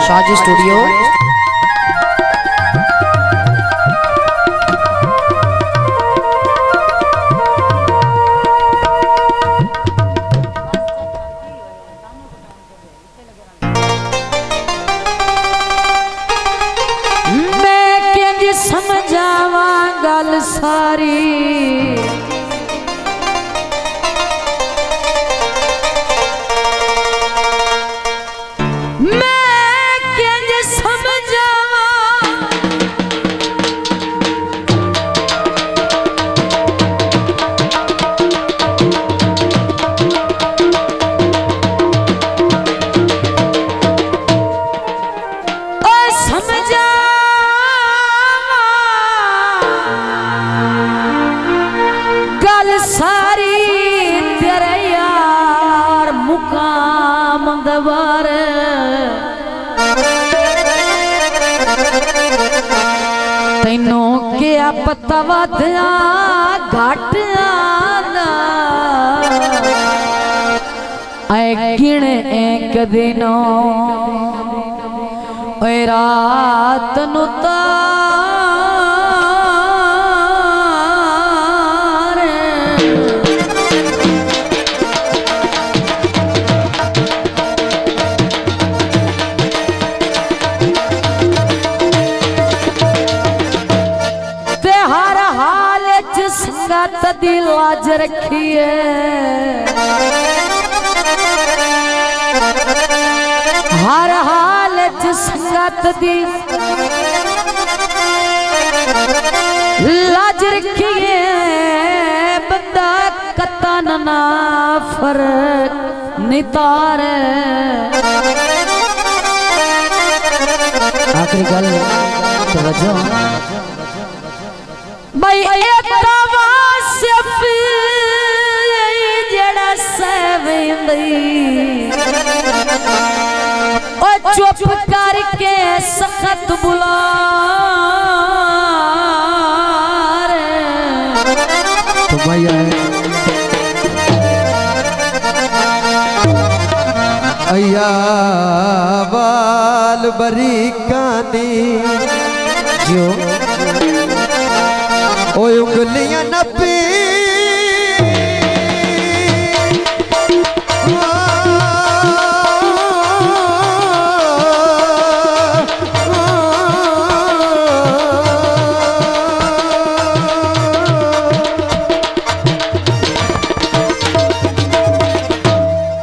Shaji studio. मैं कंज समझावा गल सारी सारी तेरे यार मुकाम दवार तैनों क्या पता वादिया घाट ऐ गिण एक दिनों रात नुता दी लाज रखिए हर हाल संगत दी लाज रखिए बंदा कतन ना फर्क नितार आखिरी गल तवज्जो भाई जड़ा चुप करके सखत बुला तो भैया अया बाल बरी कानी जो ओ उंगलियां नपी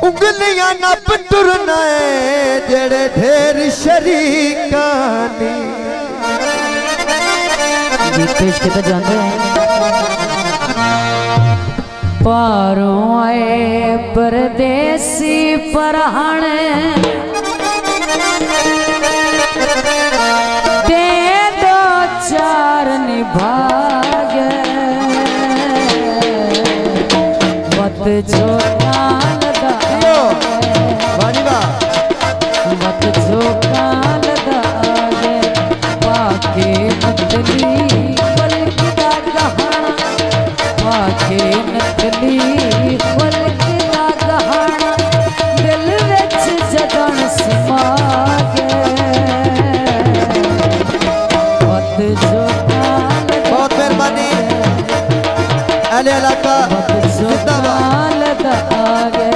उंगलियां नप तुरना जेड़े ढेर शरीकानी पेश के तो जानते हैं पारों आए परदेसी परहण ते दो चार निभाग मत जो मत जो काल दागे पाके नकली पलक दा गहना पाके नकली पलक दा गहना दिल विच जगन समा के मत जो काल बहुत मेहरबानी अहले इलाका काल दागे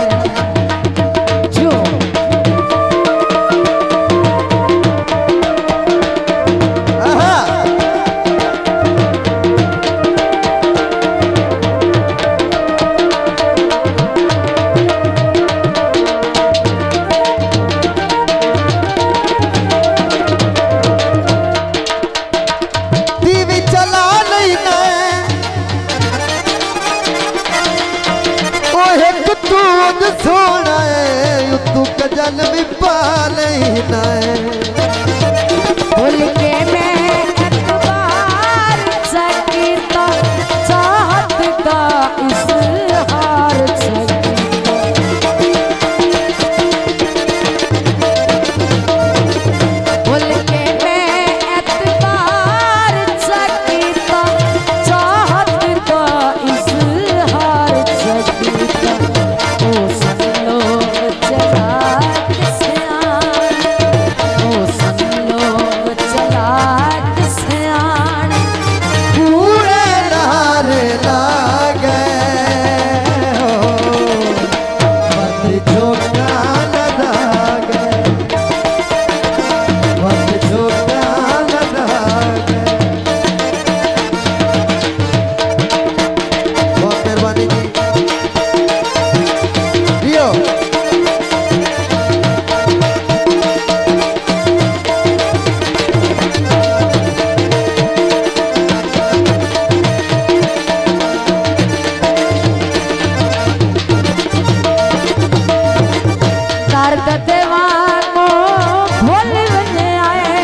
भूल वञे आए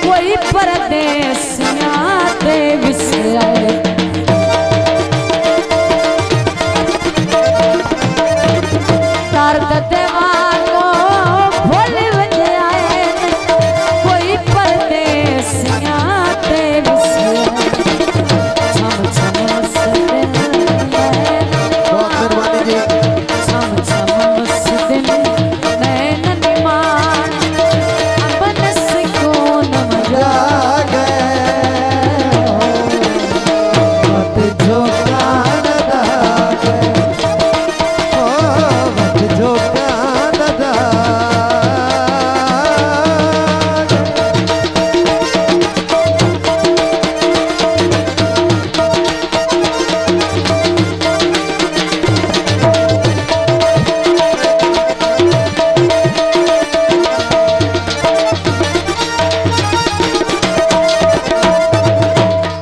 कोई परदेसिया ते विसराए तार देवानो भूल वञे आए कोई परदेसिया ते विसराए छम छम मुस्दिन बहुत मेहरबानी जी। छम छम मुस्दिन नैनन मान अमन सुकून मजा जागे वक्त झोंका न दागे, ओ वक्त झोंका न दागे।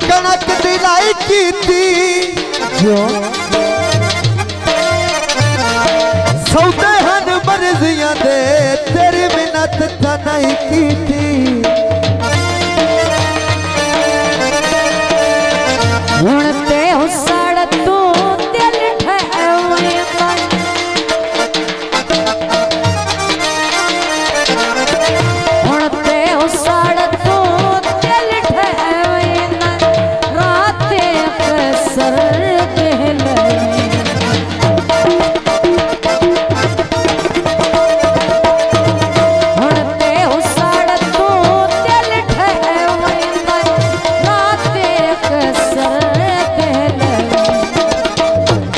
कनक दिलाई कीती जो सौदे हन मर्जियां दे तेरी मिन्नत ता नहीं कीती। हुण ते हुसड़ तू दिल ठहवेंदा हुण ते हुसड़ तू दिल ठहवेंदा रात अक्सर कहले हुण ते हुसड़ तू दिल ठहवेंदा रात अक्सर कहले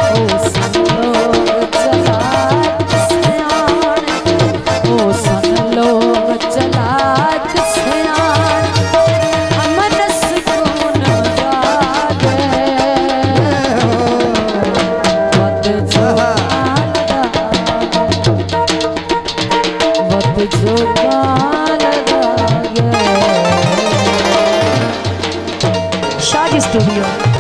ओ सन लोग चला किसयान ओ सन लोग चला किसयान अमन सुकून जागे वत झोंका लगा गे शादी स्टूडियो।